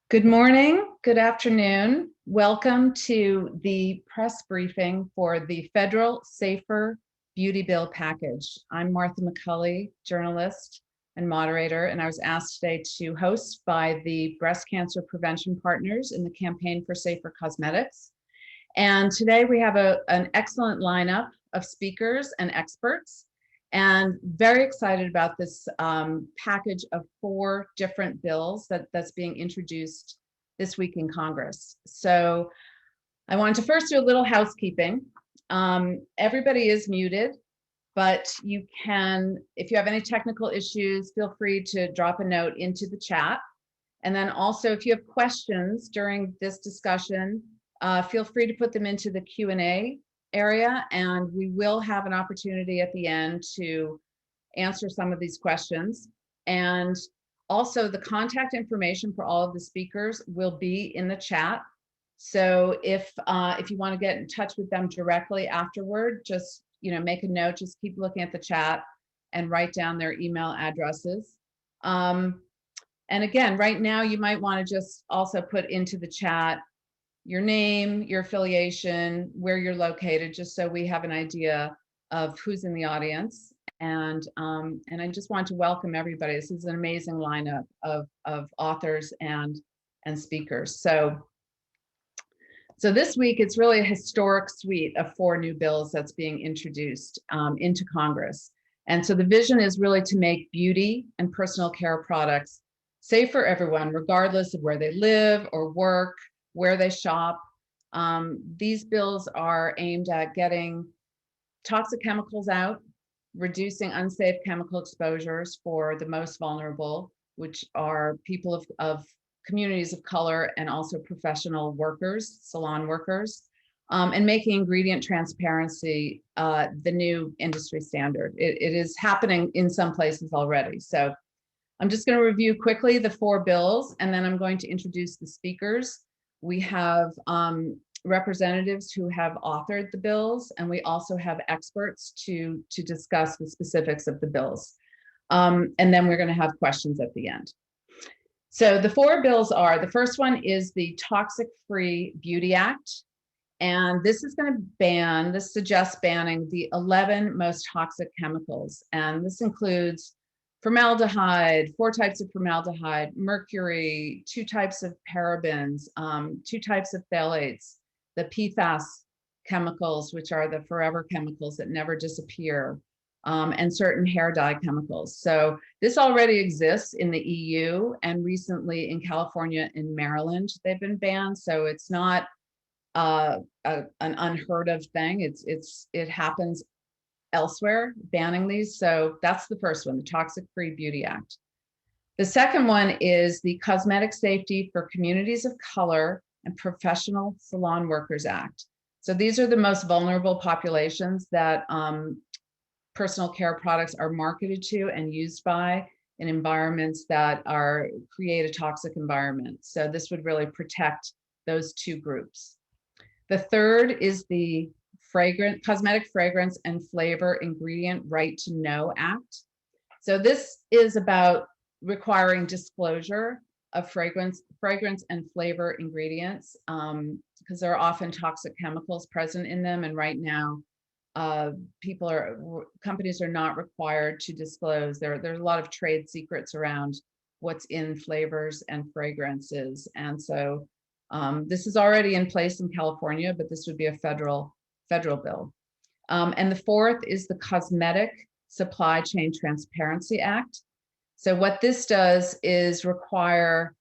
Good morning, good afternoon. Welcome to the press briefing for the Federal Safer Beauty Bill package. I'm Martha McSally, journalist and moderator, and I was asked today to host by the Breast Cancer Prevention Partners in the Campaign for Safer Cosmetics. And today we have an excellent lineup of speakers and experts, and very excited about this package of 4 different bills that's being introduced this week in Congress. So I wanted to first do a little housekeeping. Everybody is muted, but you can, if you have any technical issues, feel free to drop a note into the chat. And then also, if you have questions during this discussion, feel free to put them into the Q&A area, and we will have an opportunity at the end to answer some of these questions. And also, the contact information for all of the speakers will be in the chat. So if you want to get in touch with them directly afterward, just make a note, just keep looking at the chat and write down their email addresses. And again, right now, you might want to just also put into the chat your name, your affiliation, where you're located, just so we have an idea of who's in the audience. And I just want to welcome everybody. This is an amazing lineup of authors and speakers. So this week, it's really a historic suite of 4 new bills that's being introduced into Congress. And so the vision is really to make beauty and personal care products safe for everyone, regardless of where they live or work, where they shop. These bills are aimed at getting toxic chemicals out, reducing unsafe chemical exposures for the most vulnerable, which are people of communities of color and also professional workers, salon workers, and making ingredient transparency the new industry standard. It is happening in some places already. So I'm just going to review quickly the 4 bills, and then I'm going to introduce the speakers. We have representatives who have authored the bills, and we also have experts to discuss the specifics of the bills. And then we're going to have questions at the end. So the 4 bills are, the first one is the Toxic Free Beauty Act. And this is going to this suggests banning the 11 most toxic chemicals. And this includes formaldehyde, 4 types of formaldehyde, mercury, 2 types of parabens, 2 types of phthalates, the PFAS chemicals, which are the forever chemicals that never disappear, and certain hair dye chemicals. So this already exists in the EU, and recently in California and Maryland, they've been banned. So it's not an unheard of thing. It happens elsewhere, banning these. So that's the first one, the Toxic Free Beauty Act. The second one is the Cosmetic Safety for Communities of Color and Professional Salon Workers Act. So these are the most vulnerable populations that personal care products are marketed to and used by in environments that create a toxic environment. So this would really protect those 2 groups. The third is the Cosmetic Fragrance and Flavor Ingredient Right to Know Act. So this is about requiring disclosure of fragrance and flavor ingredients, because there are often toxic chemicals present in them. And right now, companies are not required to disclose. There's a lot of trade secrets around what's in flavors and fragrances. And so this is already in place in California, but this would be a federal bill. And the fourth is the Cosmetic Supply Chain Transparency Act. So what this does is require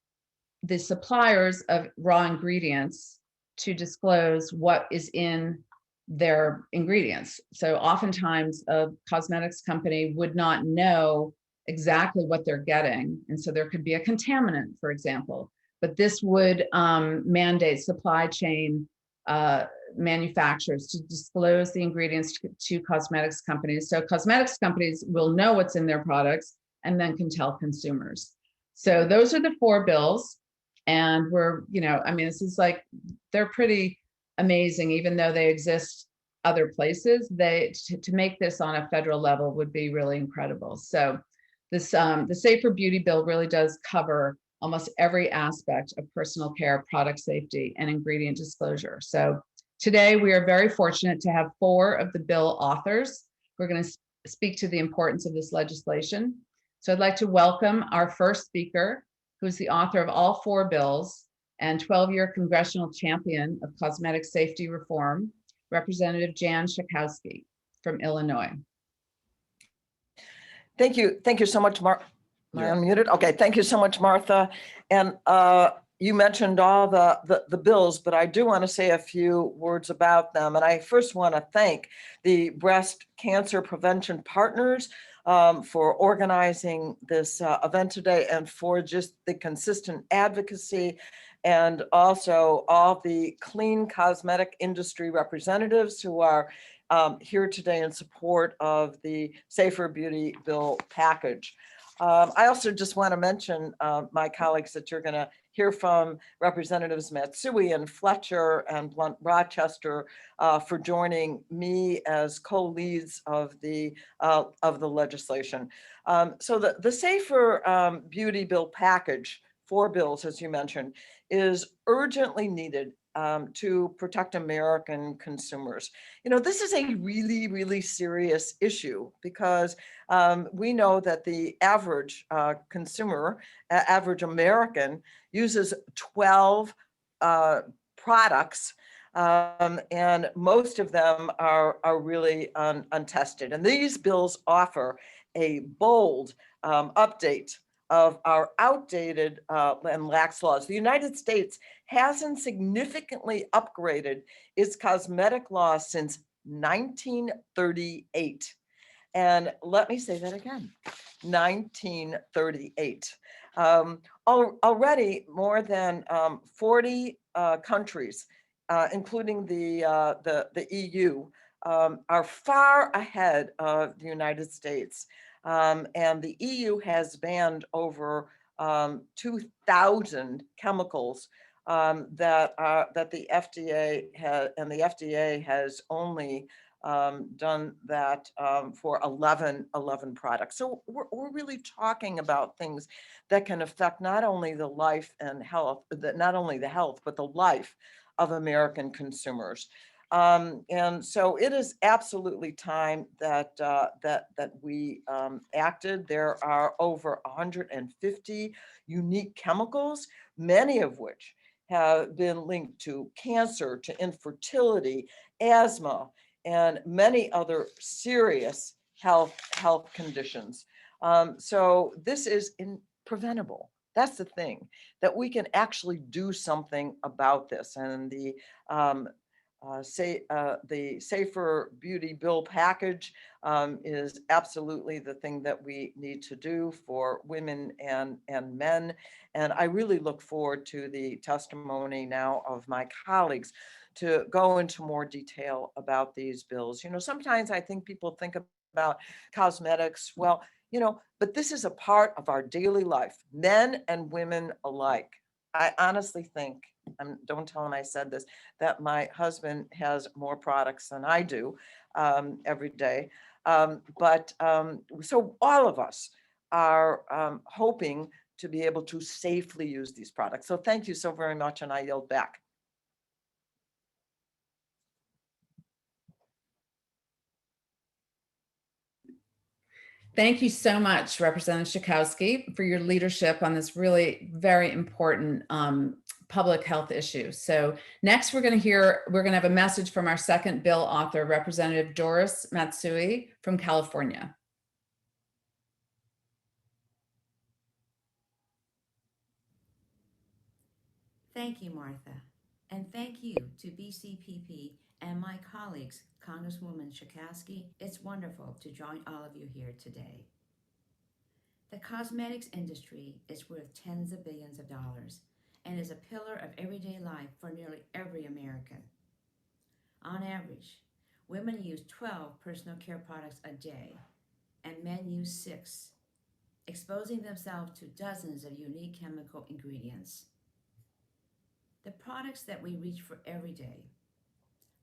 the suppliers of raw ingredients to disclose what is in their ingredients. So oftentimes a cosmetics company would not know exactly what they're getting. And so there could be a contaminant, for example, but this would mandate supply chain manufacturers to disclose the ingredients to cosmetics companies. So cosmetics companies will know what's in their products and then can tell consumers. So those are the 4 bills. And this is they're pretty amazing, even though they exist other places. To make this on a federal level would be really incredible. So this the Safer Beauty Bill really does cover almost every aspect of personal care, product safety, and ingredient disclosure. So today we are very fortunate to have 4 of the bill authors. We're going to speak to the importance of this legislation. So I'd like to welcome our first speaker, who's the author of all 4 bills and 12-year congressional champion of cosmetic safety reform, Representative Jan Schakowsky from Illinois. Thank you. Thank you so much, Mark. Am I unmuted? Okay. Thank you so much, Martha. And you mentioned all the bills, but I do want to say a few words about them. And I first want to thank the Breast Cancer Prevention Partners for organizing this event today and for just the consistent advocacy, and also all the clean cosmetic industry representatives who are here today in support of the Safer Beauty Bill package. I also just want to mention my colleagues that you're going to hear from, Representatives Matsui and Fletcher and Blunt Rochester, for joining me as co-leads of the legislation. So the Safer Beauty Bill package, 4 bills, as you mentioned, is urgently needed to protect American consumers. You know, this is a really, really serious issue because we know that the average consumer, average American, uses 12 products, and most of them are really untested. And these bills offer a bold update of our outdated and lax laws. The United States hasn't significantly upgraded its cosmetic laws since 1938. And let me say that again, 1938. Already more than 40 countries, including the EU, are far ahead of the United States. And the EU has banned over 2,000 chemicals that the FDA has only done that for 11 products. So we're really talking about things that can affect not only the life and health, not only the health, but the life of American consumers. And so it is absolutely time that we acted. There are over 150 unique chemicals, many of which have been linked to cancer, to infertility, asthma, and many other serious health conditions. So this is preventable. That's the thing, that we can actually do something about this. And the Safer Beauty Bill package is absolutely the thing that we need to do for women and men. And I really look forward to the testimony now of my colleagues to go into more detail about these bills. You know, sometimes I think people think about cosmetics, well, you know, but this is a part of our daily life, men and women alike. I honestly think, don't tell him I said this, that my husband has more products than I do every day. So all of us are hoping to be able to safely use these products. So thank you so very much, and I yield back. Thank you so much, Representative Schakowsky, for your leadership on this really very important public health issue. So next we're going to have a message from our second bill author, Representative Doris Matsui from California. Thank you, Martha. And thank you to BCPP and my colleagues, Congresswoman Schakowsky. It's wonderful to join all of you here today. The cosmetics industry is worth tens of billions of dollars and is a pillar of everyday life for nearly every American. On average, women use 12 personal care products a day, and men use 6, exposing themselves to dozens of unique chemical ingredients. The products that we reach for every day,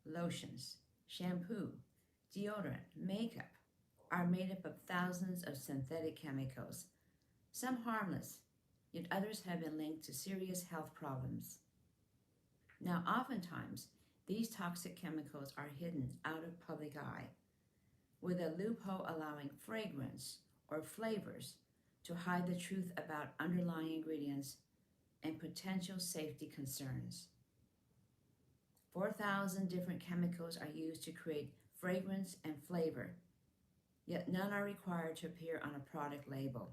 lotions, shampoo, deodorant, makeup, are made up of thousands of synthetic chemicals, some harmless, yet others have been linked to serious health problems. Now, oftentimes, these toxic chemicals are hidden out of public eye, with a loophole allowing fragrance or flavors to hide the truth about underlying ingredients and potential safety concerns. 4,000 different chemicals are used to create fragrance and flavor, yet none are required to appear on a product label.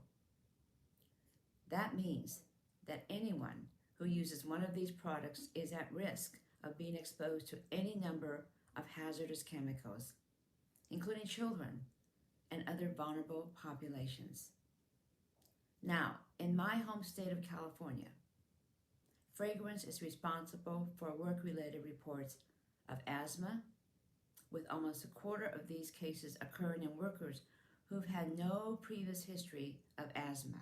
That means that anyone who uses one of these products is at risk of being exposed to any number of hazardous chemicals, including children and other vulnerable populations. Now, in my home state of California, fragrance is responsible for work-related reports of asthma, with almost a quarter of these cases occurring in workers who've had no previous history of asthma,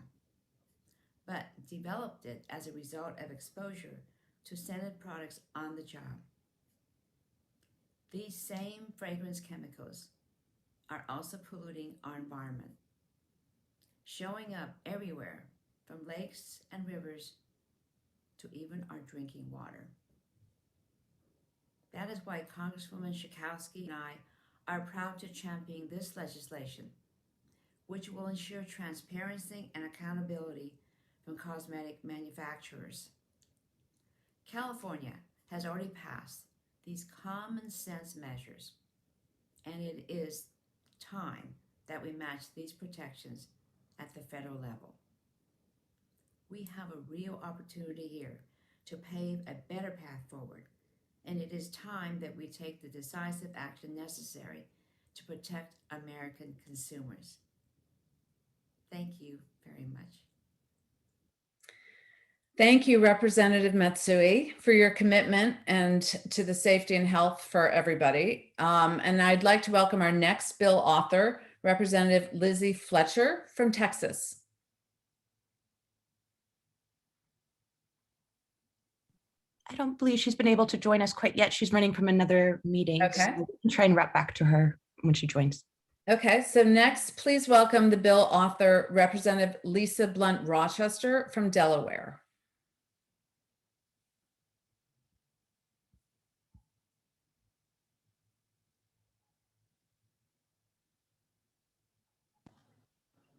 but developed it as a result of exposure to scented products on the job. These same fragrance chemicals are also polluting our environment, showing up everywhere from lakes and rivers to even our drinking water. That is why Congresswoman Schakowsky and I are proud to champion this legislation, which will ensure transparency and accountability from cosmetic manufacturers. California has already passed these common sense measures, and it is time that we match these protections at the federal level. We have a real opportunity here to pave a better path forward, and it is time that we take the decisive action necessary to protect American consumers. Thank you very much. Thank you, Representative Matsui, for your commitment and to the safety and health for everybody. And I'd like to welcome our next bill author, Representative Lizzie Fletcher from Texas. I don't believe she's been able to join us quite yet. She's running from another meeting. Okay. So we can try and wrap back to her when she joins. Okay, so next, please welcome the bill author, Representative Lisa Blunt Rochester from Delaware.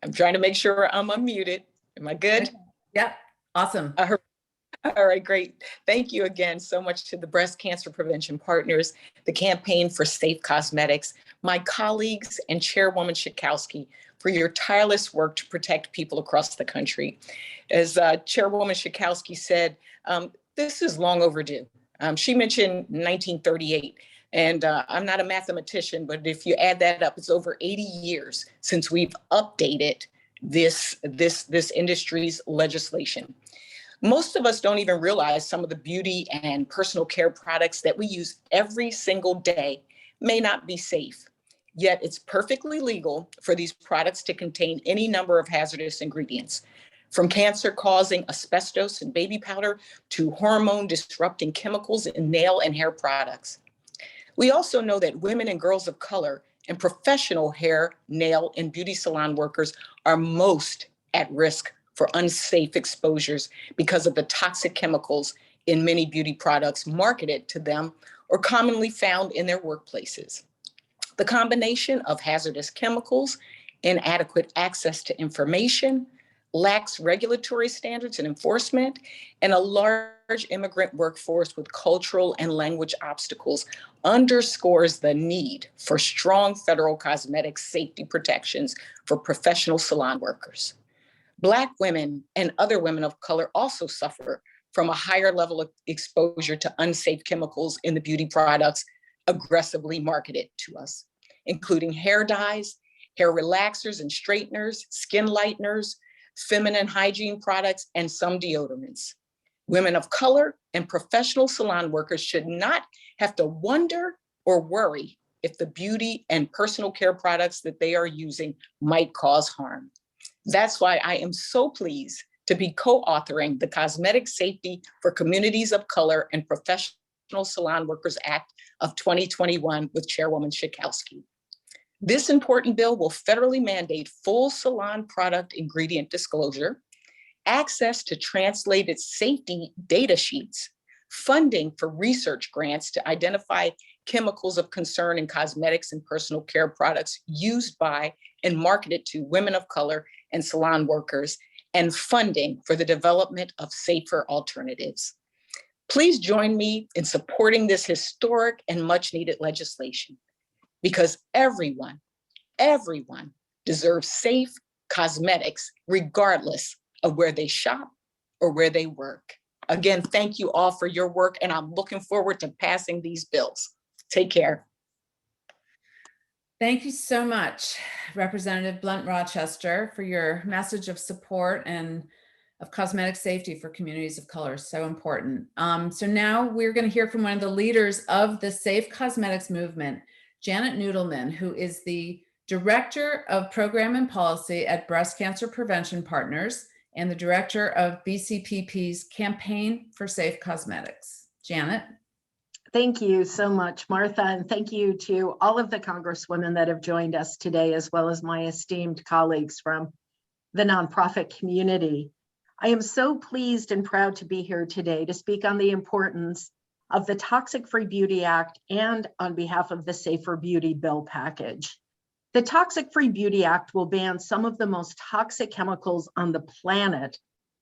I'm trying to make sure I'm unmuted. Am I good? Okay. Yep, awesome. All right, great. Thank you again so much to the Breast Cancer Prevention Partners, the Campaign for Safe Cosmetics, my colleagues, and Chairwoman Schakowsky for your tireless work to protect people across the country. As Chairwoman Schakowsky said, this is long overdue. She mentioned 1938. And I'm not a mathematician, but if you add that up, it's over 80 years since we've updated this industry's legislation. Most of us don't even realize some of the beauty and personal care products that we use every single day may not be safe. Yet it's perfectly legal for these products to contain any number of hazardous ingredients, from cancer-causing asbestos in baby powder to hormone-disrupting chemicals in nail and hair products. We also know that women and girls of color and professional hair, nail, and beauty salon workers are most at risk for unsafe exposures because of the toxic chemicals in many beauty products marketed to them or commonly found in their workplaces. The combination of hazardous chemicals, inadequate access to information, lax regulatory standards and enforcement, and a large immigrant workforce with cultural and language obstacles underscores the need for strong federal cosmetic safety protections for professional salon workers. Black women and other women of color also suffer from a higher level of exposure to unsafe chemicals in the beauty products aggressively marketed to us, including hair dyes, hair relaxers and straighteners, skin lighteners, feminine hygiene products, and some deodorants. Women of color and professional salon workers should not have to wonder or worry if the beauty and personal care products that they are using might cause harm. That's why I am so pleased to be co-authoring the Cosmetic Safety for Communities of Color and Professional Salon Workers Act of 2021 with Chairwoman Schakowsky. This important bill will federally mandate full salon product ingredient disclosure, access to translated safety data sheets, funding for research grants to identify chemicals of concern in cosmetics and personal care products used by and marketed to women of color and salon workers, and funding for the development of safer alternatives. Please join me in supporting this historic and much needed legislation, because everyone deserves safe cosmetics, regardless of where they shop or where they work. Again, thank you all for your work, and I'm looking forward to passing these bills. Take care. Thank you so much, Representative Blunt Rochester, for your message of support and of cosmetic safety for communities of color. So important. So now we're going to hear from one of the leaders of the Safe Cosmetics movement, Janet Noodleman, who is the Director of Program and Policy at Breast Cancer Prevention Partners and the Director of BCPP's Campaign for Safe Cosmetics. Janet. Thank you so much, Martha, and thank you to all of the Congresswomen that have joined us today, as well as my esteemed colleagues from the nonprofit community. I am so pleased and proud to be here today to speak on the importance of the Toxic Free Beauty Act and on behalf of the Safer Beauty Bill package. The Toxic Free Beauty Act will ban some of the most toxic chemicals on the planet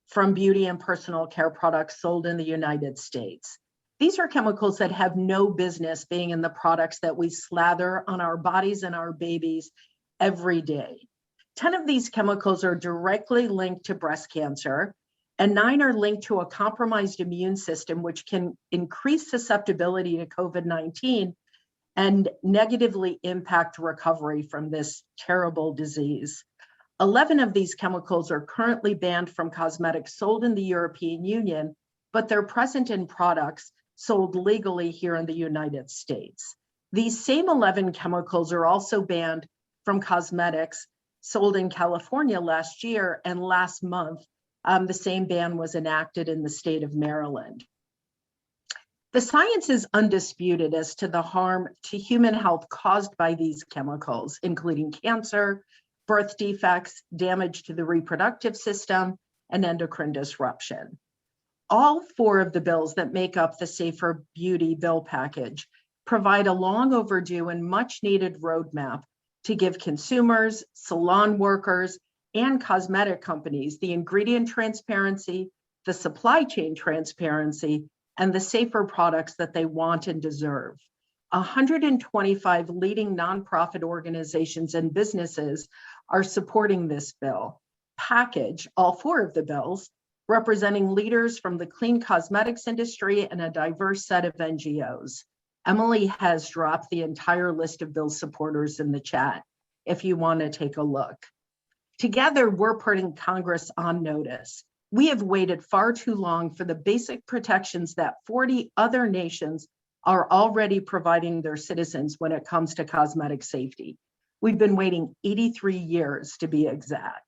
from beauty and personal care products sold in the United States. These are chemicals that have no business being in the products that we slather on our bodies and our babies every day. 10 of these chemicals are directly linked to breast cancer, and 9 are linked to a compromised immune system, which can increase susceptibility to COVID-19 and negatively impact recovery from this terrible disease. 11 of these chemicals are currently banned from cosmetics sold in the European Union, but they're present in products sold legally here in the United States. These same 11 chemicals are also banned from cosmetics sold in California last year, and last month, the same ban was enacted in the state of Maryland. The science is undisputed as to the harm to human health caused by these chemicals, including cancer, birth defects, damage to the reproductive system, and endocrine disruption. All 4 of the bills that make up the Safer Beauty Bill package provide a long overdue and much needed roadmap to give consumers, salon workers, and cosmetic companies the ingredient transparency, the supply chain transparency, and the safer products that they want and deserve. 125 leading nonprofit organizations and businesses are supporting this bill package, all 4 of the bills, representing leaders from the clean cosmetics industry and a diverse set of NGOs. Emily has dropped the entire list of bill supporters in the chat if you want to take a look. Together, we're putting Congress on notice. We have waited far too long for the basic protections that 40 other nations are already providing their citizens when it comes to cosmetic safety. We've been waiting 83 years to be exact.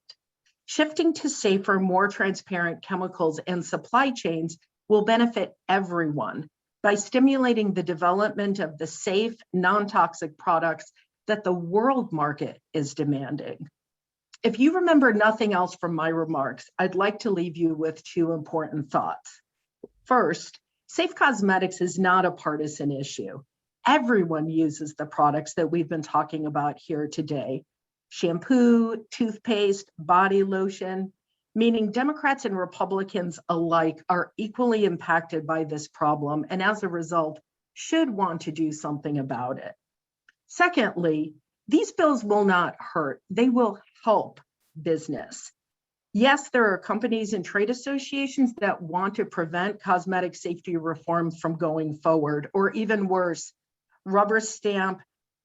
Shifting to safer, more transparent chemicals and supply chains will benefit everyone by stimulating the development of the safe, non-toxic products that the world market is demanding. If you remember nothing else from my remarks, I'd like to leave you with 2 important thoughts. First, safe cosmetics is not a partisan issue. Everyone uses the products that we've been talking about here today. Shampoo, toothpaste, body lotion, meaning Democrats and Republicans alike are equally impacted by this problem, and as a result, should want to do something about it. Secondly, these bills will not hurt, they will help business. Yes, there are companies and trade associations that want to prevent cosmetic safety reforms from going forward, or even worse,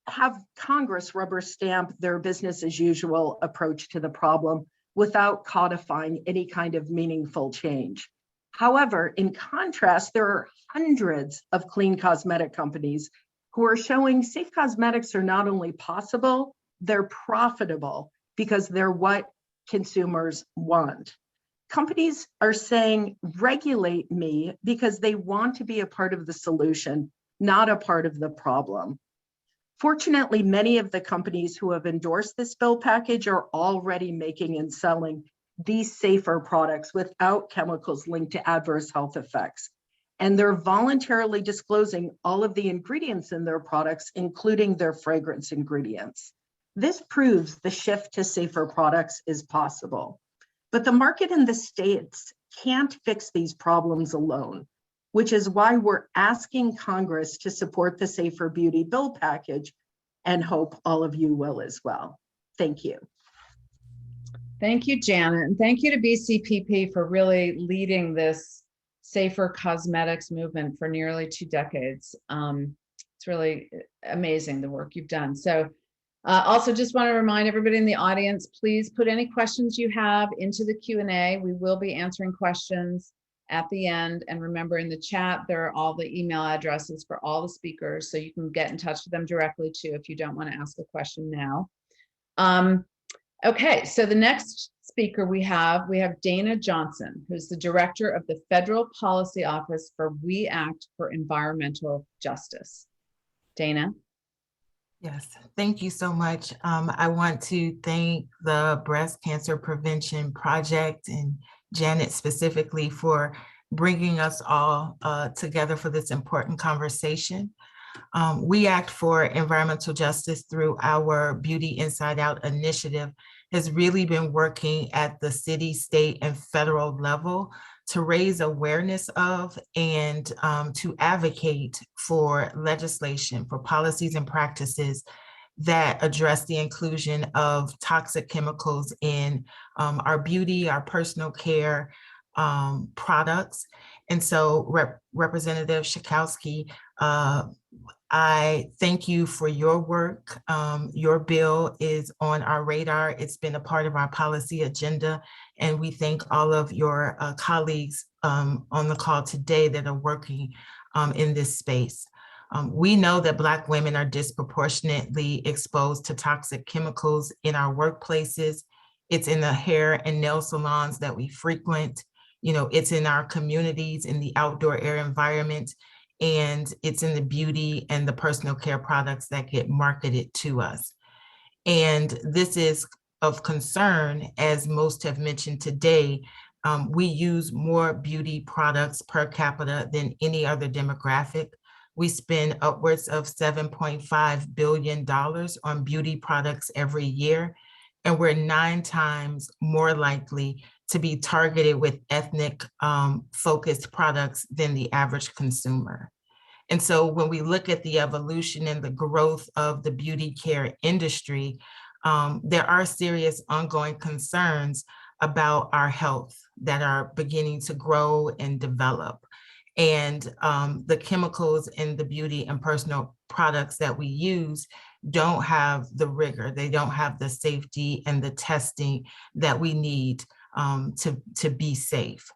have Congress rubber stamp their business as usual approach to the problem without codifying any kind of meaningful change. However, in contrast, there are hundreds of clean cosmetic companies who are showing safe cosmetics are not only possible, they're profitable because they're what consumers want. Companies are saying, regulate me because they want to be a part of the solution, not a part of the problem. Fortunately, many of the companies who have endorsed this bill package are already making and selling these safer products without chemicals linked to adverse health effects. And they're voluntarily disclosing all of the ingredients in their products, including their fragrance ingredients. This proves the shift to safer products is possible. But the market in the States can't fix these problems alone, which is why we're asking Congress to support the Safer Beauty Bill package, and hope all of you will as well. Thank you. Thank you, Janet, and thank you to BCPP for really leading this safer cosmetics movement for nearly 2 decades. It's really amazing the work you've done. So also just want to remind everybody in the audience, please put any questions you have into the Q&A. We will be answering questions at the end. And remember, in the chat, there are all the email addresses for all the speakers, so you can get in touch with them directly too if you don't want to ask a question now. Okay, so the next speaker we have Dana Johnson, who's the director of the Federal Policy Office for We Act for Environmental Justice. Dana. Yes, thank you so much. I want to thank the Breast Cancer Prevention Project and Janet specifically for bringing us all together for this important conversation. We Act for Environmental Justice through our Beauty Inside Out initiative has really been working at the city, state, and federal level to raise awareness of and to advocate for legislation, for policies and practices that address the inclusion of toxic chemicals in our beauty, our personal care products. And so Representative Schakowsky, I thank you for your work. Your bill is on our radar. It's been a part of our policy agenda. And we thank all of your colleagues on the call today that are working in this space. We know that Black women are disproportionately exposed to toxic chemicals in our workplaces. It's in the hair and nail salons that we frequent. You know, it's in our communities, in the outdoor air environment, and it's in the beauty and the personal care products that get marketed to us. And this is of concern, as most have mentioned today. We use more beauty products per capita than any other demographic. We spend upwards of $7.5 billion on beauty products every year, and we're 9 times more likely to be targeted with ethnic focused products than the average consumer. And so when we look at the evolution and the growth of the beauty care industry, there are serious ongoing concerns about our health that are beginning to grow and develop. And the chemicals in the beauty and personal products that we use don't have the rigor, they don't have the safety and the testing that we need to be safe.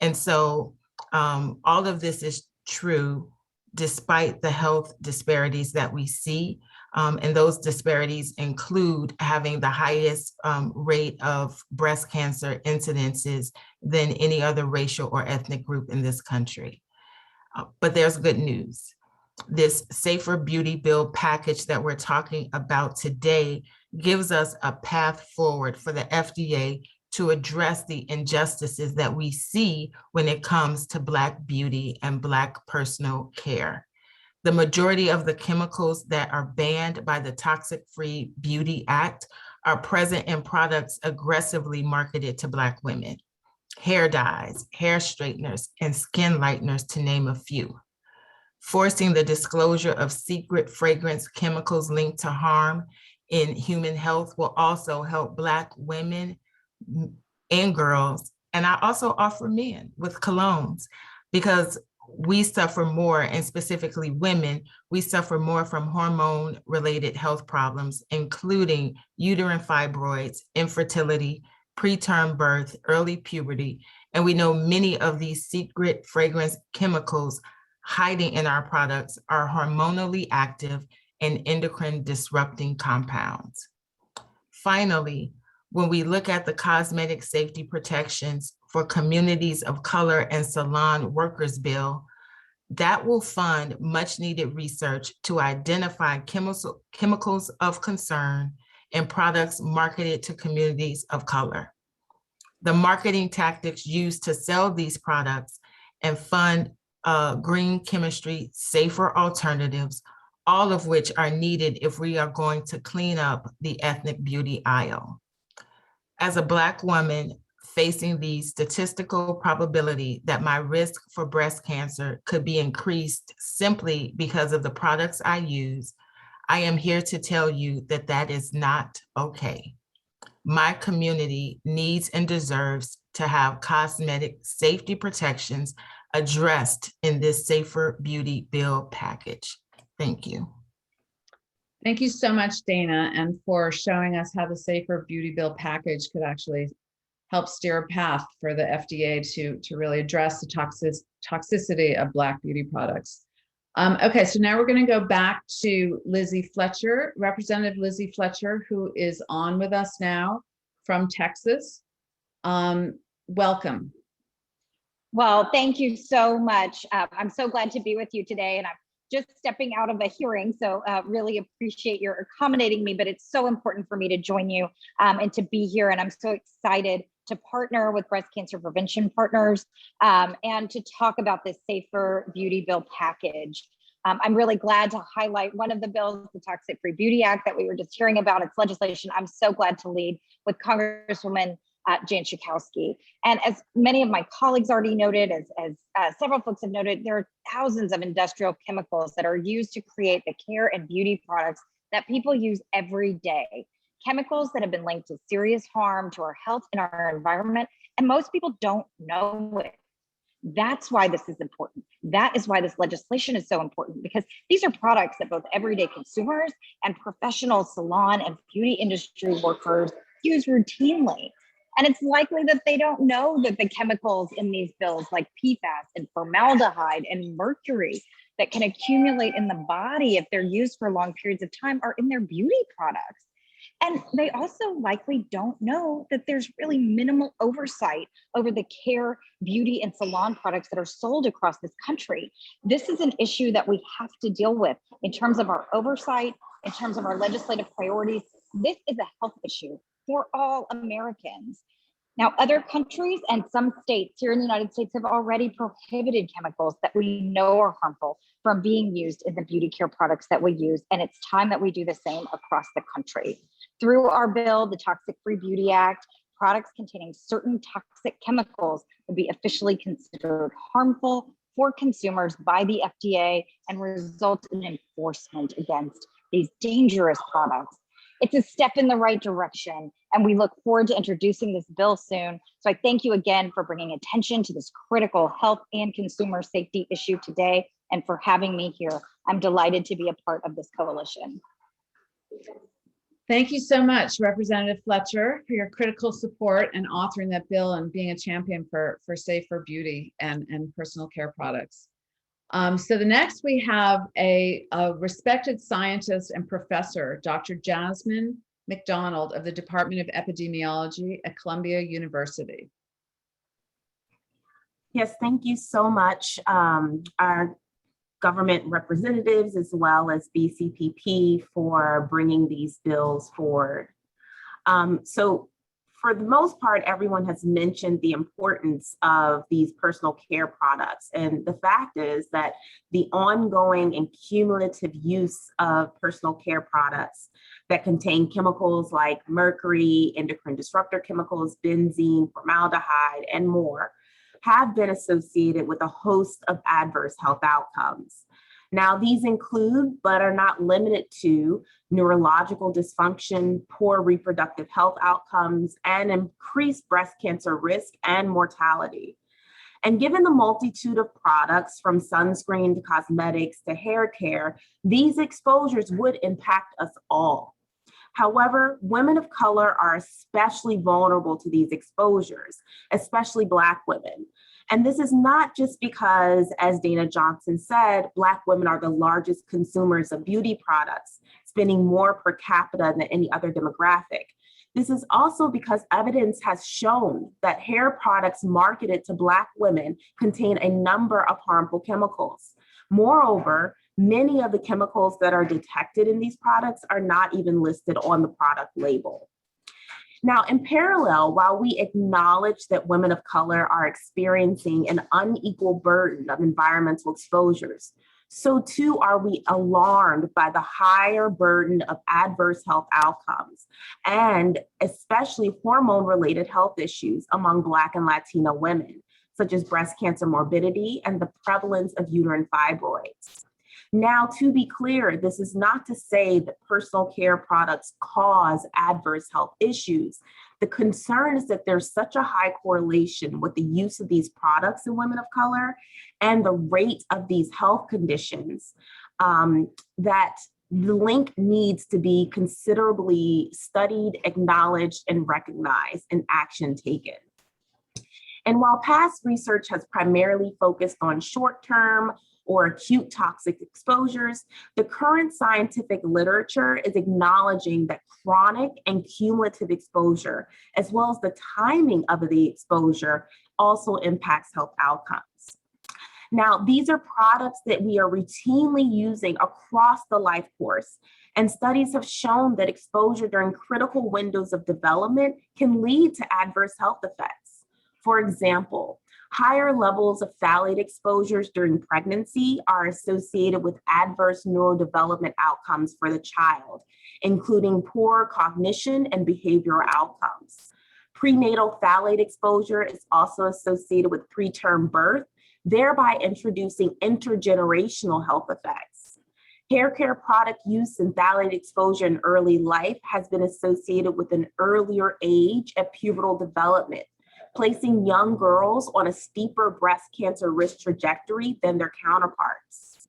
And so all of this is true despite the health disparities that we see. And those disparities include having the highest rate of breast cancer incidences than any other racial or ethnic group in this country. But there's good news. This Safer Beauty Bill package that we're talking about today gives us a path forward for the FDA to address the injustices that we see when it comes to Black beauty and Black personal care. The majority of the chemicals that are banned by the Toxic Free Beauty Act are present in products aggressively marketed to Black women: hair dyes, hair straighteners, and skin lighteners, to name a few. Forcing the disclosure of secret fragrance chemicals linked to harm in human health will also help Black women and girls, and I also offer men with colognes, because we suffer more, and specifically women, we suffer more from hormone-related health problems, including uterine fibroids, infertility, preterm birth, early puberty, and we know many of these secret fragrance chemicals hiding in our products are hormonally active and endocrine disrupting compounds. Finally, when we look at the cosmetic safety protections for communities of color and salon workers bill, that will fund much needed research to identify chemicals of concern in products marketed to communities of color. the marketing tactics used to sell these products, and fund green chemistry, safer alternatives, all of which are needed if we are going to clean up the ethnic beauty aisle. As a Black woman facing the statistical probability that my risk for breast cancer could be increased simply because of the products I use, I am here to tell you that that is not okay. My community needs and deserves to have cosmetic safety protections addressed in this Safer Beauty Bill package. Thank you. Thank you so much, Dana, and for showing us how the Safer Beauty Bill package could actually help steer a path for the FDA to really address the toxicity of Black beauty products. Okay, so now we're going to go back to Lizzie Fletcher, Representative Lizzie Fletcher, who is on with us now from Texas. Welcome. Well, thank you so much. I'm so glad to be with you today, and I'm just stepping out of a hearing, so really appreciate your accommodating me, but it's so important for me to join you and to be here, and I'm so excited to partner with breast cancer prevention partners and to talk about this Safer Beauty Bill package. I'm really glad to highlight one of the bills, the Toxic Free Beauty Act that we were just hearing about. It's legislation I'm so glad to lead with Congresswoman Jan Schakowsky. And as many of my colleagues already noted, as several folks have noted, there are thousands of industrial chemicals that are used to create the care and beauty products that people use every day. Chemicals that have been linked to serious harm to our health and our environment, and most people don't know it. That's why this is important. That is why this legislation is so important, because these are products that both everyday consumers and professional salon and beauty industry workers use routinely. And it's likely that they don't know that the chemicals in these bills, like PFAS and formaldehyde and mercury, that can accumulate in the body if they're used for long periods of time, are in their beauty products. And they also likely don't know that there's really minimal oversight over the care, beauty, and salon products that are sold across this country. This is an issue that we have to deal with in terms of our oversight, in terms of our legislative priorities. This is a health issue for all Americans. Now, other countries and some states here in the United States have already prohibited chemicals that we know are harmful from being used in the beauty care products that we use, and it's time that we do the same across the country. Through our bill, the Toxic Free Beauty Act, products containing certain toxic chemicals would be officially considered harmful for consumers by the FDA and result in enforcement against these dangerous products. It's a step in the right direction, and we look forward to introducing this bill soon. So I thank you again for bringing attention to this critical health and consumer safety issue today, and for having me here. I'm delighted to be a part of this coalition. Thank you so much, Representative Fletcher, for your critical support and authoring that bill and being a champion for safer beauty and personal care products. So the next we have a respected scientist and professor, Dr. Jasmine McDonald of the Department of Epidemiology at Columbia University. Yes, thank you so much. Our government representatives as well as BCPP for bringing these bills forward. So for the most part, everyone has mentioned the importance of these personal care products. And the fact is that the ongoing and cumulative use of personal care products that contain chemicals like mercury, endocrine disruptor chemicals, benzene, formaldehyde, and more have been associated with a host of adverse health outcomes. Now, these include, but are not limited to, neurological dysfunction, poor reproductive health outcomes, and increased breast cancer risk and mortality. And given the multitude of products from sunscreen to cosmetics to hair care, these exposures would impact us all. However, women of color are especially vulnerable to these exposures, especially Black women. And this is not just because, as Dana Johnson said, Black women are the largest consumers of beauty products, spending more per capita than any other demographic. This is also because evidence has shown that hair products marketed to Black women contain a number of harmful chemicals. Moreover, many of the chemicals that are detected in these products are not even listed on the product label. Now, in parallel, while we acknowledge that women of color are experiencing an unequal burden of environmental exposures, so too are we alarmed by the higher burden of adverse health outcomes, and especially hormone-related health issues among Black and Latina women, such as breast cancer morbidity and the prevalence of uterine fibroids. Now, to be clear, this is not to say that personal care products cause adverse health issues. The concern is that there's such a high correlation with the use of these products in women of color and the rate of these health conditions that the link needs to be considerably studied, acknowledged, and recognized, and action taken. And while past research has primarily focused on short-term or acute toxic exposures, the current scientific literature is acknowledging that chronic and cumulative exposure, as well as the timing of the exposure, also impacts health outcomes. Now, these are products that we are routinely using across the life course, and studies have shown that exposure during critical windows of development can lead to adverse health effects. For example, higher levels of phthalate exposures during pregnancy are associated with adverse neurodevelopment outcomes for the child, including poor cognition and behavioral outcomes. Prenatal phthalate exposure is also associated with preterm birth, thereby introducing intergenerational health effects. Hair care product use and phthalate exposure in early life has been associated with an earlier age at pubertal development, placing young girls on a steeper breast cancer risk trajectory than their counterparts.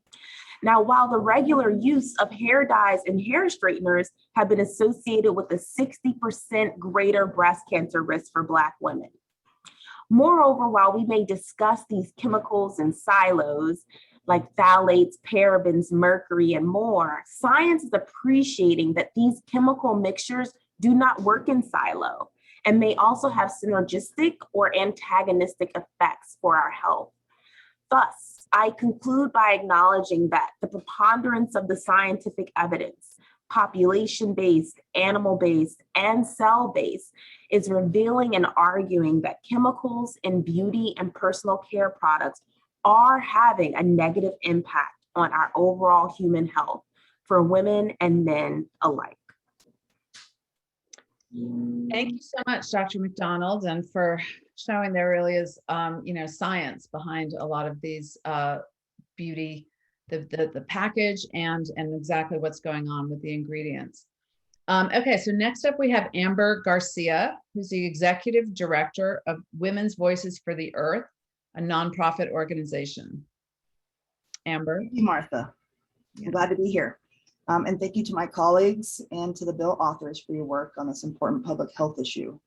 Now, while the regular use of hair dyes and hair straighteners have been associated with a 60% greater breast cancer risk for Black women. Moreover, while we may discuss these chemicals in silos, like phthalates, parabens, mercury, and more, science is appreciating that these chemical mixtures do not work in silo and may also have synergistic or antagonistic effects for our health. Thus, I conclude by acknowledging that the preponderance of the scientific evidence, population-based, animal-based, and cell-based, is revealing and arguing that chemicals in beauty and personal care products are having a negative impact on our overall human health for women and men alike. Thank you so much, Dr. McDonald, and for showing there really is, science behind a lot of these beauty, the package, and exactly what's going on with the ingredients. Okay, so next up we have Amber Garcia, who's the Executive Director of Women's Voices for the Earth, a nonprofit organization. Amber. Thank you, Martha. I'm glad to be here. And thank you to my colleagues and to the bill authors for your work on this important public health issue.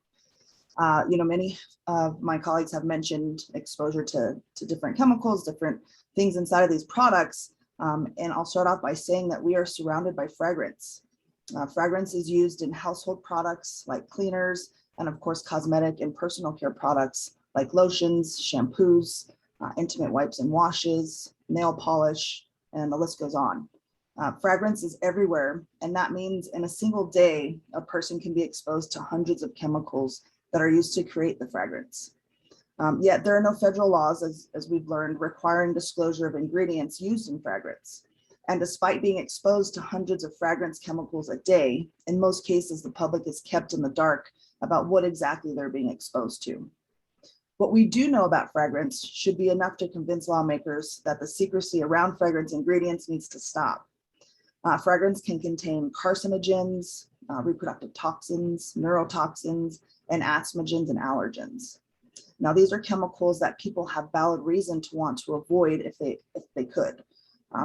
Many of my colleagues have mentioned exposure to different chemicals, different things inside of these products. And I'll start off by saying that we are surrounded by fragrance. Fragrance is used in household products like cleaners, and of course, cosmetic and personal care products like lotions, shampoos, intimate wipes and washes, nail polish, and the list goes on. Fragrance is everywhere, and that means in a single day, a person can be exposed to hundreds of chemicals that are used to create the fragrance. Yet there are no federal laws, as we've learned, requiring disclosure of ingredients used in fragrance. And despite being exposed to hundreds of fragrance chemicals a day, in most cases, the public is kept in the dark about what exactly they're being exposed to. What we do know about fragrance should be enough to convince lawmakers that the secrecy around fragrance ingredients needs to stop. Fragrance can contain carcinogens, reproductive toxins, neurotoxins, and asthmagens and allergens. Now, these are chemicals that people have valid reason to want to avoid if they could.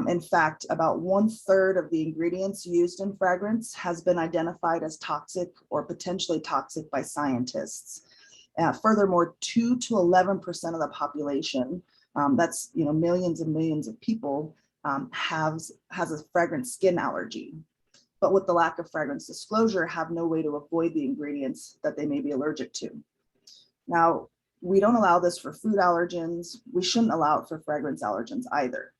In fact, about 1/3 of the ingredients used in fragrance has been identified as toxic or potentially toxic by scientists. Furthermore, 2 to 11% of the population, that's millions and millions of people, has a fragrance skin allergy. But with the lack of fragrance disclosure, have no way to avoid the ingredients that they may be allergic to. Now, we don't allow this for food allergens. We shouldn't allow it for fragrance allergens either.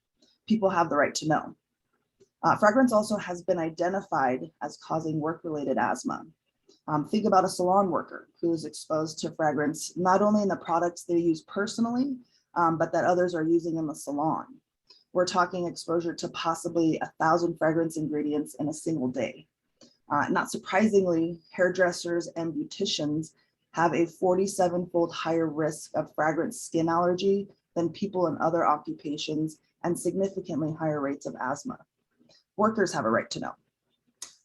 People have the right to know. Fragrance also has been identified as causing work-related asthma. Think about a salon worker who is exposed to fragrance, not only in the products they use personally, but that others are using in the salon. We're talking exposure to possibly 1,000 fragrance ingredients in a single day. Not surprisingly, hairdressers and beauticians have a 47-fold higher risk of fragrance skin allergy than people in other occupations and significantly higher rates of asthma. Workers have a right to know.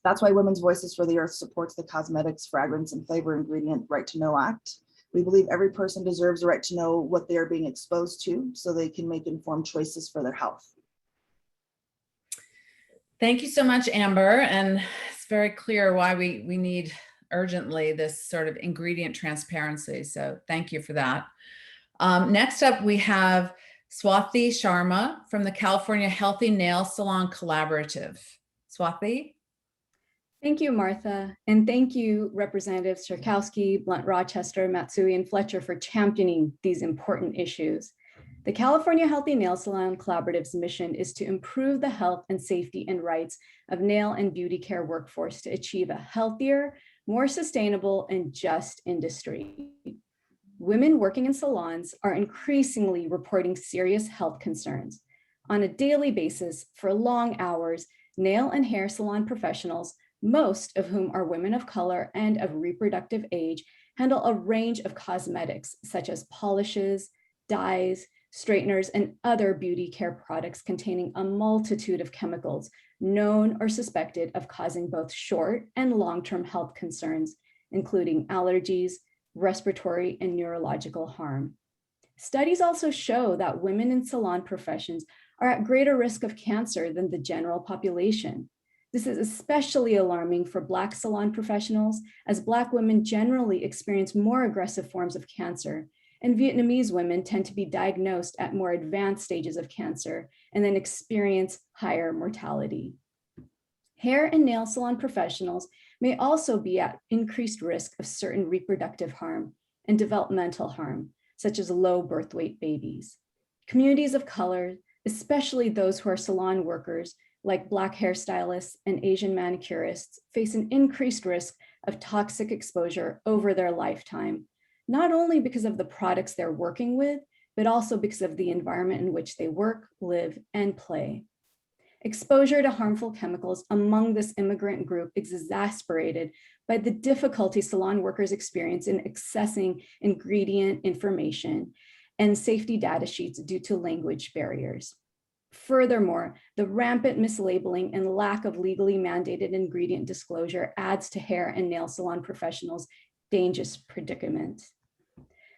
That's why Women's Voices for the Earth supports the Cosmetics, Fragrance, and Flavor Ingredient Right to Know Act. We believe every person deserves the right to know what they are being exposed to so they can make informed choices for their health. Thank you so much, Amber. And it's very clear why we need urgently this sort of ingredient transparency. So thank you for that. Next up, we have Swasti Sharma from the California Healthy Nail Salon Collaborative. Swati? Thank you, Martha. And thank you, Representatives Sharkowski, Blunt Rochester, Matsui, and Fletcher for championing these important issues. The California Healthy Nail Salon Collaborative's mission is to improve the health and safety and rights of nail and beauty care workforce to achieve a healthier, more sustainable, and just industry. Women working in salons are increasingly reporting serious health concerns. On a daily basis, for long hours, nail and hair salon professionals, most of whom are women of color and of reproductive age, handle a range of cosmetics such as polishes, dyes, straighteners, and other beauty care products containing a multitude of chemicals known or suspected of causing both short and long-term health concerns, including allergies, respiratory, and neurological harm. Studies also show that women in salon professions are at greater risk of cancer than the general population. This is especially alarming for Black salon professionals, as Black women generally experience more aggressive forms of cancer, and Vietnamese women tend to be diagnosed at more advanced stages of cancer and then experience higher mortality. Hair and nail salon professionals may also be at increased risk of certain reproductive harm and developmental harm, such as low birth weight babies. Communities of color, especially those who are salon workers, like Black hairstylists and Asian manicurists, face an increased risk of toxic exposure over their lifetime, not only because of the products they're working with, but also because of the environment in which they work, live, and play. Exposure to harmful chemicals among this immigrant group is exacerbated by the difficulty salon workers experience in accessing ingredient information and safety data sheets due to language barriers. Furthermore, the rampant mislabeling and lack of legally mandated ingredient disclosure adds to hair and nail salon professionals' dangerous predicament.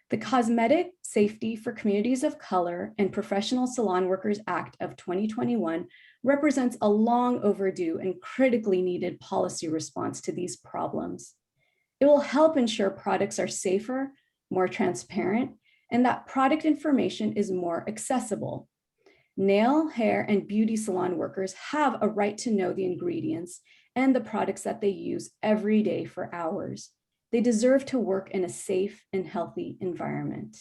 The Cosmetic Safety for Communities of Color and Professional Salon Workers Act of 2021 represents a long overdue and critically needed policy response to these problems. It will help ensure products are safer, more transparent, and that product information is more accessible. Nail, hair, and beauty salon workers have a right to know the ingredients and the products that they use every day for hours. They deserve to work in a safe and healthy environment.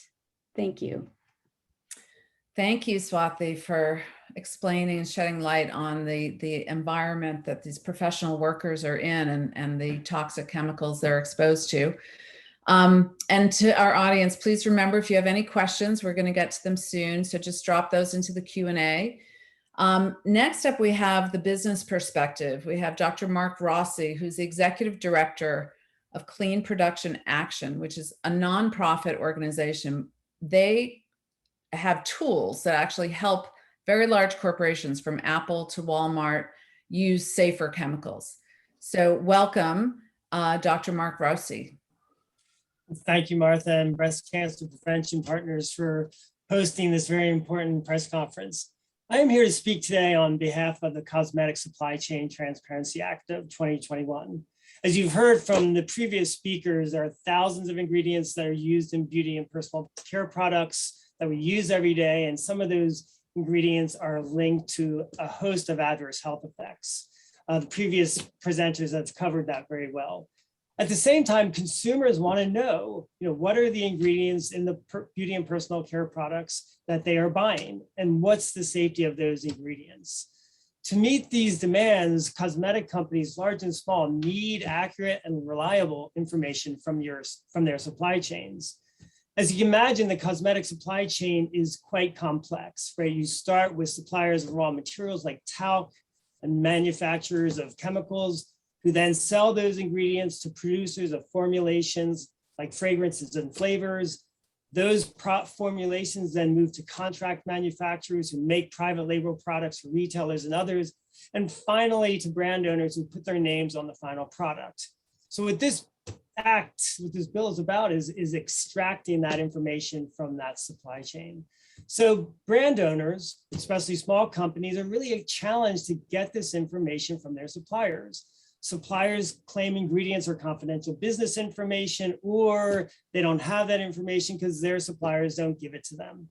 Thank you. Thank you, Swati, for explaining and shedding light on the environment that these professional workers are in and the toxic chemicals they're exposed to. And to our audience, please remember, if you have any questions, we're going to get to them soon. So just drop those into the Q&A. Next up, we have the business perspective. We have Dr. Mark Rossi, who's the Executive Director of Clean Production Action, which is a nonprofit organization. They have tools that actually help very large corporations from Apple to Walmart use safer chemicals. So welcome, Dr. Mark Rossi. Thank you, Martha, and Breast Cancer Prevention Partners for hosting this very important press conference. I am here to speak today on behalf of the Cosmetic Supply Chain Transparency Act of 2021. As you've heard from the previous speakers, there are thousands of ingredients that are used in beauty and personal care products that we use every day, and some of those ingredients are linked to a host of adverse health effects. The previous presenters have covered that very well. At the same time, consumers want to know, what are the ingredients in the beauty and personal care products that they are buying, and what's the safety of those ingredients? To meet these demands, cosmetic companies, large and small, need accurate and reliable information from their supply chains. As you can imagine, the cosmetic supply chain is quite complex, right? You start with suppliers of raw materials like talc and manufacturers of chemicals who then sell those ingredients to producers of formulations like fragrances and flavors. Those formulations then move to contract manufacturers who make private label products for retailers and others, and finally to brand owners who put their names on the final product. So what this bill is about is extracting that information from that supply chain. So brand owners, especially small companies, are really a challenge to get this information from their suppliers. Suppliers claim ingredients are confidential business information, or they don't have that information because their suppliers don't give it to them.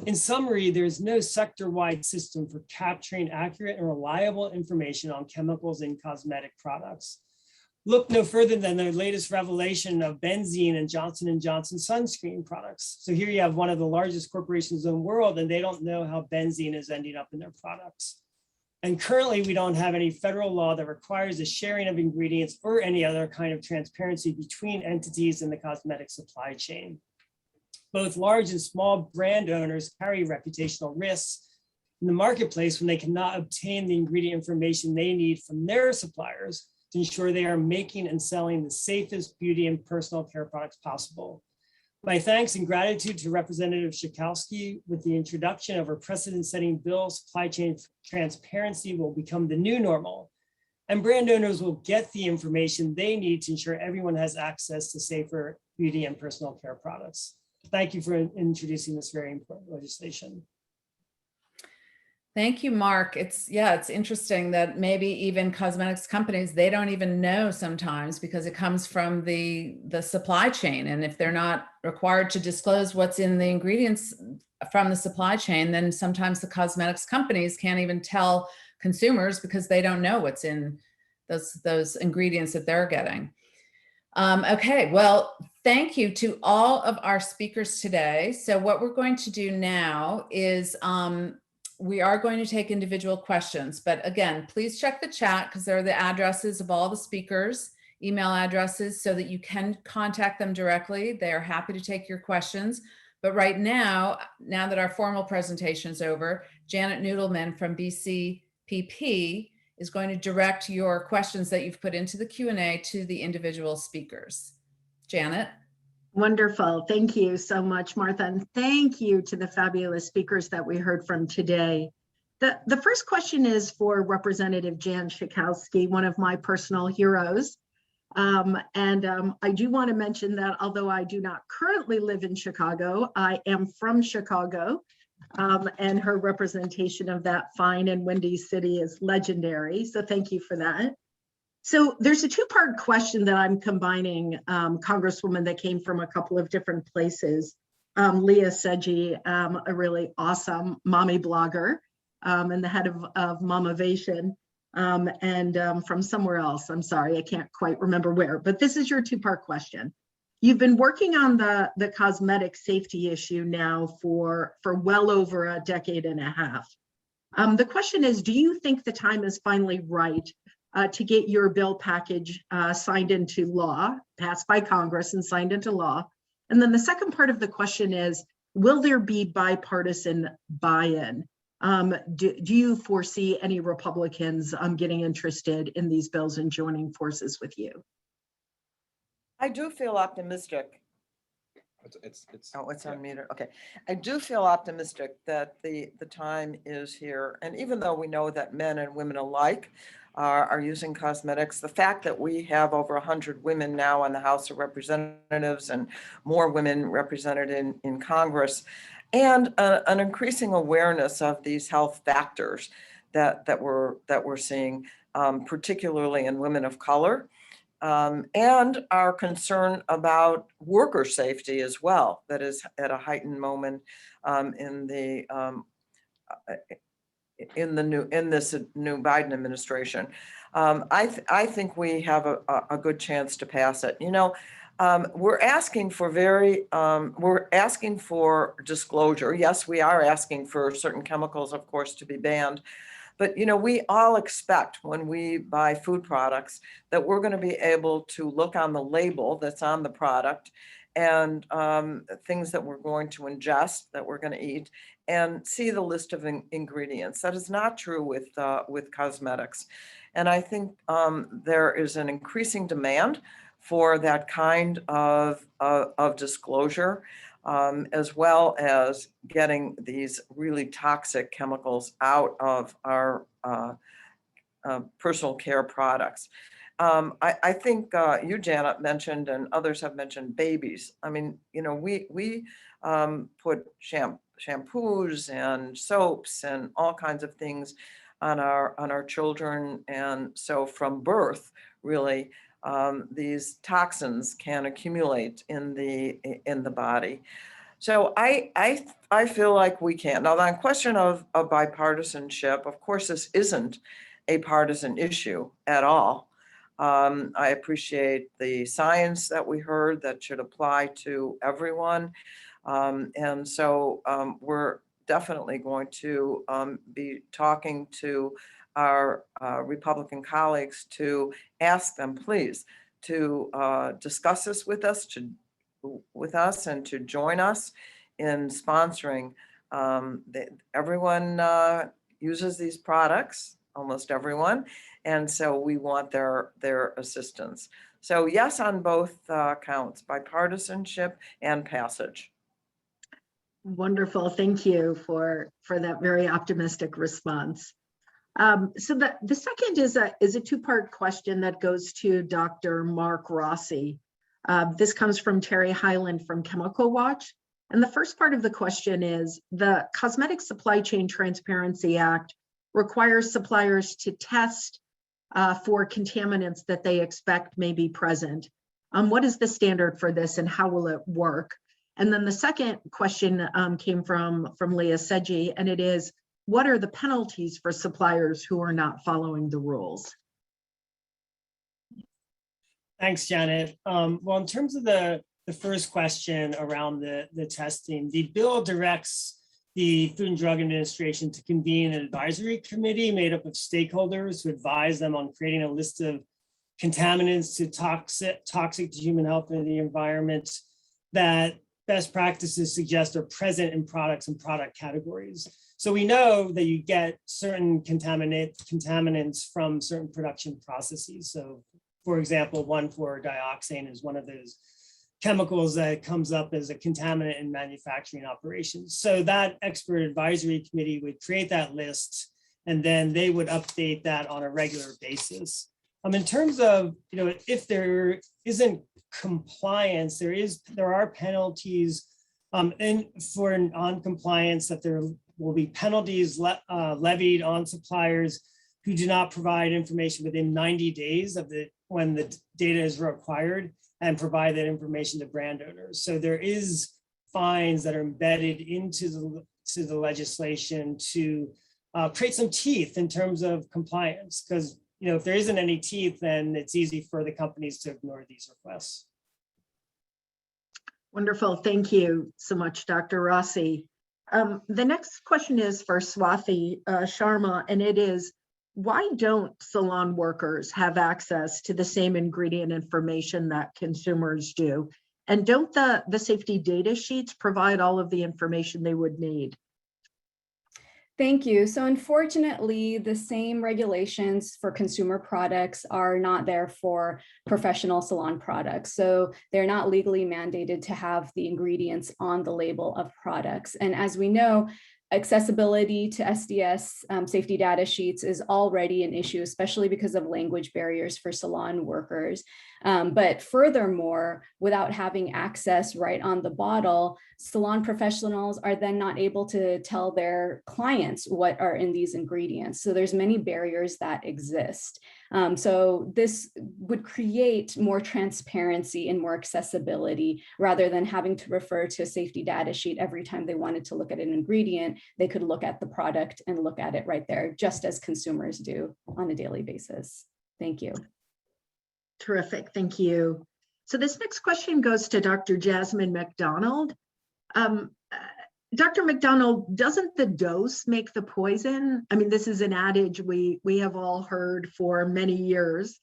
In summary, there's no sector-wide system for capturing accurate and reliable information on chemicals in cosmetic products. Look no further than the latest revelation of benzene and Johnson & Johnson sunscreen products. So here you have one of the largest corporations in the world, and they don't know how benzene is ending up in their products. And currently, we don't have any federal law that requires the sharing of ingredients or any other kind of transparency between entities in the cosmetic supply chain. Both large and small brand owners carry reputational risks in the marketplace when they cannot obtain the ingredient information they need from their suppliers to ensure they are making and selling the safest beauty and personal care products possible. My thanks and gratitude to Representative Schakowsky. With the introduction of her precedent-setting bill, supply chain transparency will become the new normal, and brand owners will get the information they need to ensure everyone has access to safer beauty and personal care products. Thank you for introducing this very important legislation. Thank you, Mark. It's interesting that maybe even cosmetics companies, they don't even know sometimes because it comes from the supply chain. And if they're not required to disclose what's in the ingredients from the supply chain, then sometimes the cosmetics companies can't even tell consumers because they don't know what's in those ingredients that they're getting. Okay, well, thank you to all of our speakers today. So what we're going to do now is we are going to take individual questions, but again, please check the chat because there are the addresses of all the speakers, email addresses, so that you can contact them directly. They are happy to take your questions. But right now that our formal presentation is over, Janet Noodleman from BCPP is going to direct your questions that you've put into the Q&A to the individual speakers. Janet. Wonderful. Thank you so much, Martha. And thank you to the fabulous speakers that we heard from today. The first question is for Representative Jan Schakowsky, one of my personal heroes. I do want to mention that although I do not currently live in Chicago, I am from Chicago, and her representation of that fine and windy city is legendary. So thank you for that. So there's a two-part question that I'm combining, Congresswoman, that came from a couple of different places. Leah Seji, a really awesome mommy blogger, and the head of Momavation, and from somewhere else. I'm sorry, I can't quite remember where, but this is your two-part question. You've been working on the cosmetic safety issue now for well over a decade and a half. The question is, do you think the time is finally right to get your bill package signed into law, passed by Congress and signed into law? And then the second part of the question is, will there be bipartisan buy-in? Do you foresee any Republicans getting interested in these bills and joining forces with you? I do feel optimistic. It's unmuted. Okay. I do feel optimistic that the time is here. And even though we know that men and women alike are using cosmetics, the fact that we have over 100 women now in the House of Representatives and more women represented in Congress, and an increasing awareness of these health factors that we're seeing, particularly in women of color. And our concern about worker safety as well, that is at a heightened moment in this new Biden administration. I think we have a good chance to pass it. You know, we're asking for disclosure. Yes, we are asking for certain chemicals, of course, to be banned. But, you know, we all expect when we buy food products that we're going to be able to look on the label that's on the product and things that we're going to ingest, that we're going to eat, and see the list of ingredients. That is not true with cosmetics. And I think there is an increasing demand for that kind of disclosure, as well as getting these really toxic chemicals out of our personal care products. I think you, Janet, mentioned, and others have mentioned babies. I mean, you know, we put shampoos and soaps and all kinds of things on our children, and so from birth, really, these toxins can accumulate in the body. So I feel like we can. Now, on question of bipartisanship, of course, this isn't a partisan issue at all. I appreciate the science that we heard that should apply to everyone. And so we're definitely going to be talking to our Republican colleagues to ask them, please, to discuss this with us, and to join us in sponsoring. Everyone uses these products, almost everyone, and so we want their assistance. So yes, on both counts, bipartisanship and passage. Wonderful. Thank you for that very optimistic response. So the second is a two-part question that goes to Dr. Mark Rossi. This comes from Terry Hyland from Chemical Watch. And the first part of the question is, the Cosmetic Supply Chain Transparency Act requires suppliers to test for contaminants that they expect may be present. What is the standard for this and how will it work? And then the second question came from Leah Seji, and it is, what are the penalties for suppliers who are not following the rules? Thanks, Janet. Well, in terms of the first question around the testing, the bill directs the Food and Drug Administration to convene an advisory committee made up of stakeholders to advise them on creating a list of contaminants to toxic to human health and the environment that best practices suggest are present in products and product categories. So we know that you get certain contaminants from certain production processes. So for example, 1,4-dioxane is one of those chemicals that comes up as a contaminant in manufacturing operations. So that expert advisory committee would create that list, and then they would update that on a regular basis. In terms of, you know, if there isn't compliance, there are penalties and for non-compliance, that there will be penalties levied on suppliers who do not provide information within 90 days of when the data is required and provide that information to brand owners. So there is fines that are embedded into the legislation to create some teeth in terms of compliance, because, you know, if there isn't any teeth, then it's easy for the companies to ignore these requests. Wonderful. Thank you so much, Dr. Rossi. The next question is for Swasti Sharma, and it is, why don't salon workers have access to the same ingredient information that consumers do? And don't the safety data sheets provide all of the information they would need? Thank you. So unfortunately, the same regulations for consumer products are not there for professional salon products. So they're not legally mandated to have the ingredients on the label of products. And as we know, accessibility to SDS safety data sheets is already an issue, especially because of language barriers for salon workers. But furthermore, without having access right on the bottle, salon professionals are then not able to tell their clients what are in these ingredients. So there's many barriers that exist. So this would create more transparency and more accessibility rather than having to refer to a safety data sheet every time they wanted to look at an ingredient. They could look at the product and look at it right there, just as consumers do on a daily basis. Thank you. Terrific. Thank you. So this next question goes to Dr. Jasmine McDonald. Dr. McDonald, doesn't the dose make the poison? I mean, this is an adage we have all heard for many years.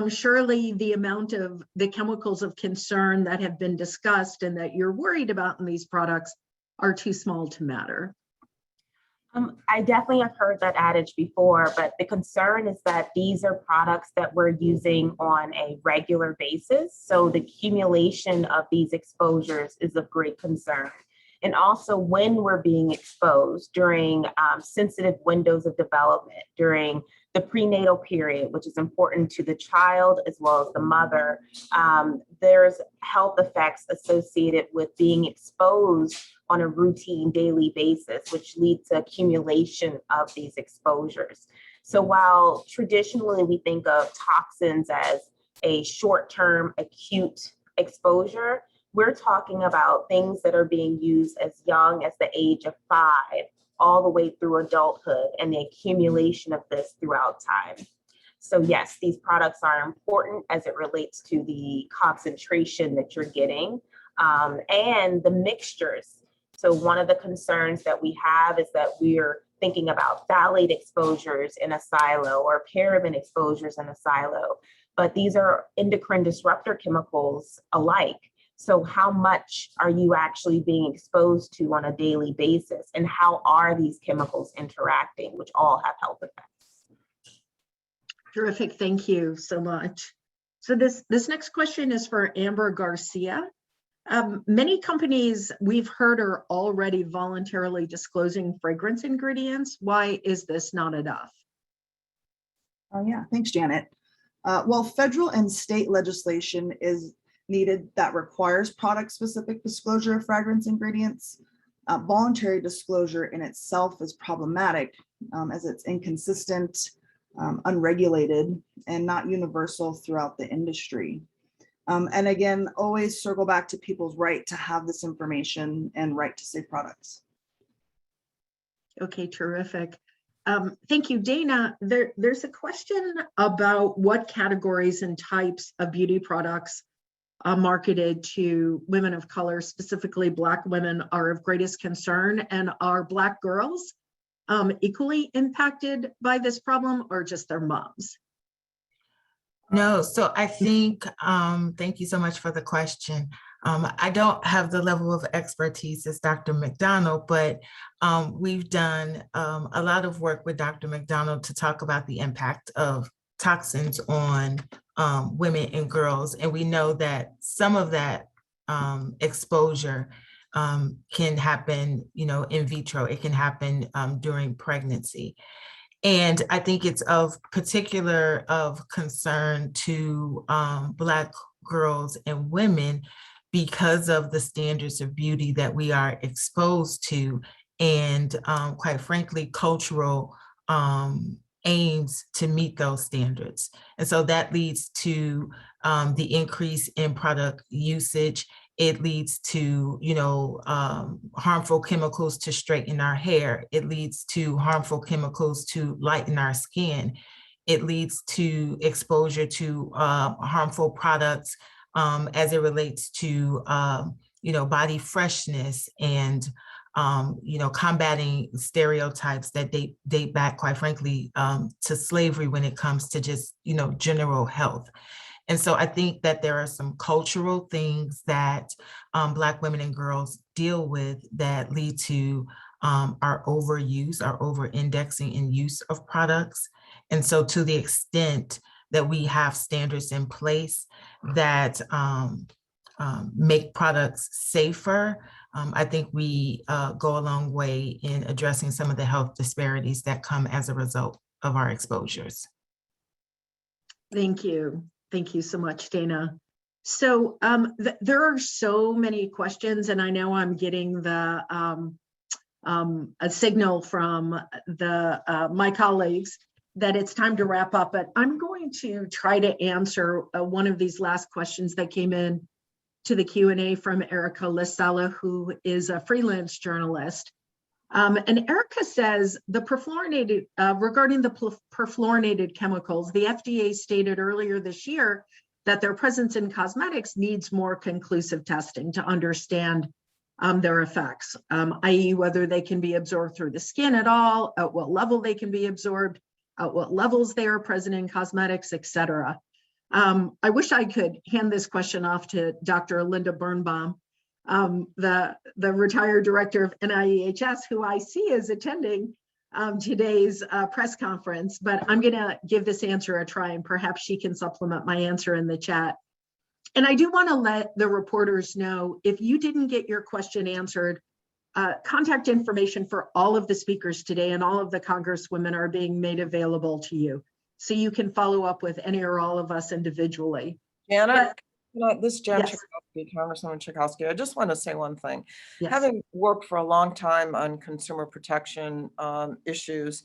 Surely the amount of the chemicals of concern that have been discussed and that you're worried about in these products are too small to matter. I definitely have heard that adage before, but the concern is that these are products that we're using on a regular basis. So the accumulation of these exposures is of great concern. And also when we're being exposed during sensitive windows of development, during the prenatal period, which is important to the child as well as the mother, there's health effects associated with being exposed on a routine daily basis, which leads to accumulation of these exposures. So while traditionally we think of toxins as a short-term acute exposure, we're talking about things that are being used as young as the age of 5, all the way through adulthood, and the accumulation of this throughout time. So yes, these products are important as it relates to the concentration that you're getting and the mixtures. So one of the concerns that we have is that we're thinking about phthalate exposures in a silo or paraben exposures in a silo, but these are endocrine disruptor chemicals alike. So how much are you actually being exposed to on a daily basis? And how are these chemicals interacting, which all have health effects? Terrific, thank you so much. So this next question is for Amber Garcia. Many companies we've heard are already voluntarily disclosing fragrance ingredients. Why is this not enough? Oh yeah, thanks, Janet. Well, federal and state legislation is needed that requires product-specific disclosure of fragrance ingredients. Voluntary disclosure in itself is problematic as it's inconsistent, unregulated, and not universal throughout the industry. And again, always circle back to people's right to have this information and right to safe products. Okay, terrific. Thank you, Dana. There's a question about what categories and types of beauty products marketed to women of color, specifically Black women, are of greatest concern, and are Black girls equally impacted by this problem, or just their moms? No, so I think, thank you so much for the question. I don't have the level of expertise as Dr. McDonald, but we've done a lot of work with Dr. McDonald to talk about the impact of toxins on women and girls. And we know that some of that exposure can happen, in vitro. It can happen during pregnancy. And I think it's of particular concern to Black girls and women because of the standards of beauty that we are exposed to, and quite frankly, cultural aims to meet those standards. And so that leads to the increase in product usage. It leads to, harmful chemicals to straighten our hair. It leads to harmful chemicals to lighten our skin. It leads to exposure to harmful products as it relates to, body freshness and, combating stereotypes that date back, quite frankly, to slavery when it comes to just, general health. And so I think that there are some cultural things that Black women and girls deal with that lead to our overuse, our over-indexing in use of products. And so to the extent that we have standards in place that make products safer, I think we go a long way in addressing some of the health disparities that come as a result of our exposures. Thank you. Thank you so much, Dana. So there are so many questions, and I know I'm getting the a signal from my colleagues that it's time to wrap up, but I'm going to try to answer one of these last questions that came in to the Q&A from Erica Lisala, who is a freelance journalist. And Erica says the perfluorinated, regarding the perfluorinated chemicals, the FDA stated earlier this year that their presence in cosmetics needs more conclusive testing to understand their effects, i.e. whether they can be absorbed through the skin at all, at what level they can be absorbed, at what levels they are present in cosmetics, etc. I wish I could hand this question off to Dr. Linda Birnbaum, the retired director of NIEHS, who I see is attending today's press conference, but I'm going to give this answer a try, and perhaps she can supplement my answer in the chat. And I do want to let the reporters know, if you didn't get your question answered, contact information for all of the speakers today and all of the congresswomen are being made available to you. So you can follow up with any or all of us individually. Janet, this is Jan Yes. Schakowsky, Congresswoman Schakowsky. I just want to say one thing. Yes. Having worked for a long time on consumer protection issues,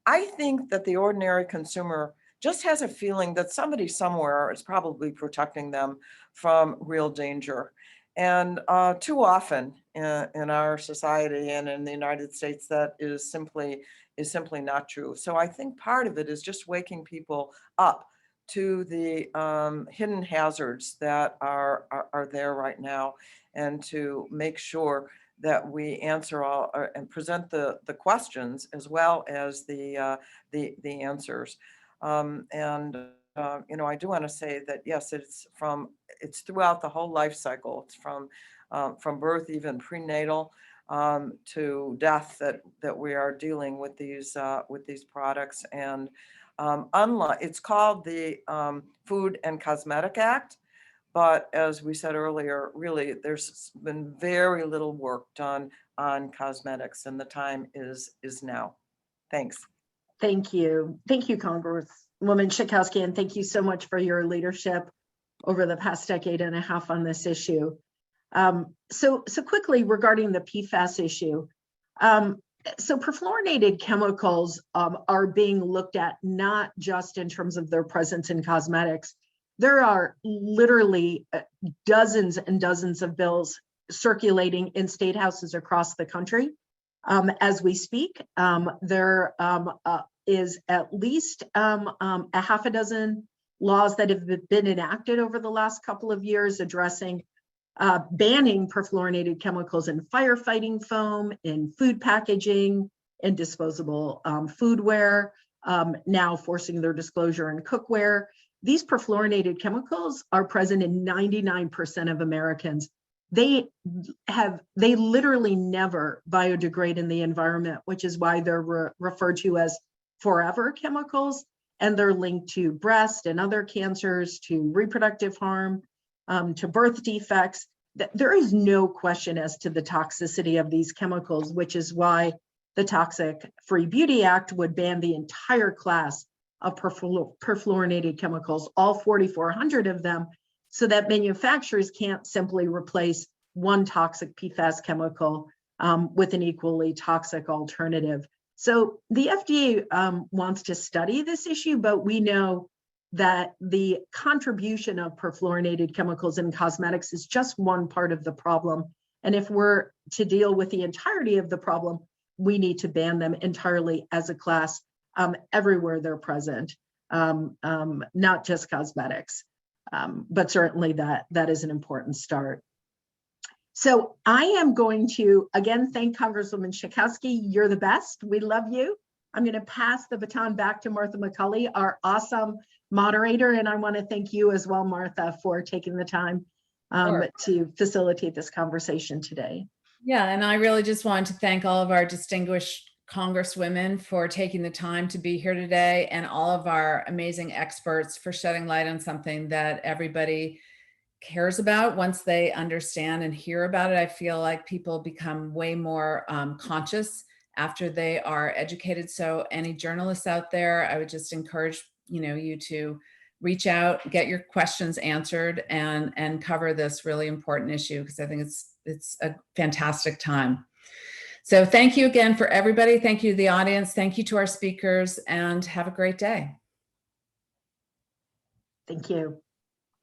I think that the ordinary consumer just has a feeling that somebody somewhere is probably protecting them from real danger. And too often in our society and in the United States, that is simply not true. So I think part of it is just waking people up to the hidden hazards that are there right now, and to make sure that we answer all and present the questions as well as the answers. You know, I do want to say that yes, it's throughout the whole life cycle. It's from birth, even prenatal, to death, that we are dealing with these products. And unlike, it's called the Food and Cosmetic Act, but as we said earlier, really there's been very little work done on cosmetics, and the time is now. Thanks. Thank you. Thank you, Congresswoman Schakowsky, and thank you so much for your leadership over the past decade and a half on this issue. So quickly regarding the PFAS issue. So perfluorinated chemicals are being looked at not just in terms of their presence in cosmetics. There are literally dozens and dozens of bills circulating in state houses across the country. As we speak, there is at least a half a dozen laws that have been enacted over the last couple of years addressing banning perfluorinated chemicals in firefighting foam, in food packaging, in disposable foodware, now forcing their disclosure in cookware. These perfluorinated chemicals are present in 99% of Americans. They literally never biodegrade in the environment, which is why they're referred to as forever chemicals, and they're linked to breast and other cancers, to reproductive harm, to birth defects. There is no question as to the toxicity of these chemicals, which is why the Toxic Free Beauty Act would ban the entire class of perfluorinated chemicals, all 4,400 of them, so that manufacturers can't simply replace one toxic PFAS chemical with an equally toxic alternative. So the FDA wants to study this issue, but we know that the contribution of perfluorinated chemicals in cosmetics is just one part of the problem. And if we're to deal with the entirety of the problem, we need to ban them entirely as a class everywhere they're present, not just cosmetics. But certainly that is an important start. So I am going to, again, thank Congresswoman Schakowsky. You're the best. We love you. I'm going to pass the baton back to Martha McCully, our awesome moderator. And I want to thank you as well, Martha, for taking the time to facilitate this conversation today. Yeah, and I really just want to thank all of our distinguished congresswomen for taking the time to be here today, and all of our amazing experts for shedding light on something that everybody cares about. Once they understand and hear about it, I feel like people become way more conscious after they are educated. So any journalists out there, I would just encourage you to reach out, get your questions answered, and cover this really important issue, because I think it's a fantastic time. So thank you again for everybody. Thank you to the audience. Thank you to our speakers, and have a great day. Thank you.